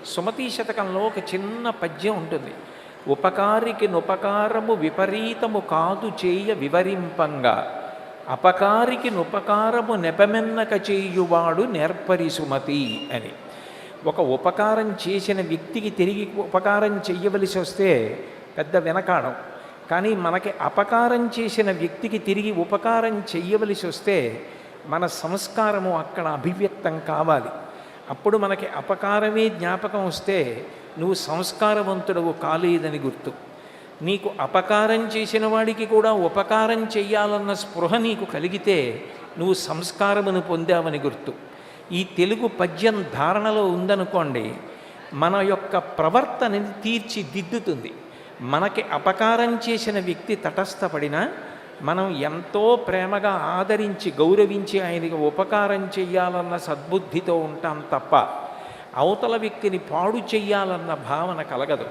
సుమతీ శతకంలో ఒక చిన్న పద్యం ఉంటుంది. ఉపకారికి నుపకారము విపరీతము కాదు చేయ వివరింపంగా, అపకారికి నుపకారము నెపమెన్నక చేయువాడు నేర్పరి సుమతి అని. ఒక ఉపకారం చేసిన వ్యక్తికి తిరిగి ఉపకారం చెయ్యవలసి వస్తే పెద్ద వెనకాడం. కానీ మనకి అపకారం చేసిన వ్యక్తికి తిరిగి ఉపకారం చెయ్యవలసి వస్తే మన సంస్కారము అక్కడ అభివ్యక్తం కావాలి. అప్పుడు మనకి అపకారమే జ్ఞాపకం వస్తే నువ్వు సంస్కారవంతుడవు కాలేదని గుర్తు. నీకు అపకారం చేసిన వాడికి కూడా ఉపకారం చెయ్యాలన్న స్పృహ నీకు కలిగితే నువ్వు సంస్కారమును పొందావని గుర్తు. ఈ తెలుగు పద్యం ధారణలో ఉందనుకోండి, మన యొక్క ప్రవర్తనని తీర్చిదిద్దుతుంది. మనకి అపకారం చేసిన వ్యక్తి తటస్థపడినా మనం ఎంతో ప్రేమగా ఆదరించి గౌరవించి ఆయనకి ఉపకారం చెయ్యాలన్న సద్బుద్ధితో ఉంటాం తప్ప అవతల వ్యక్తిని పాడు చెయ్యాలన్న భావన కలగదు.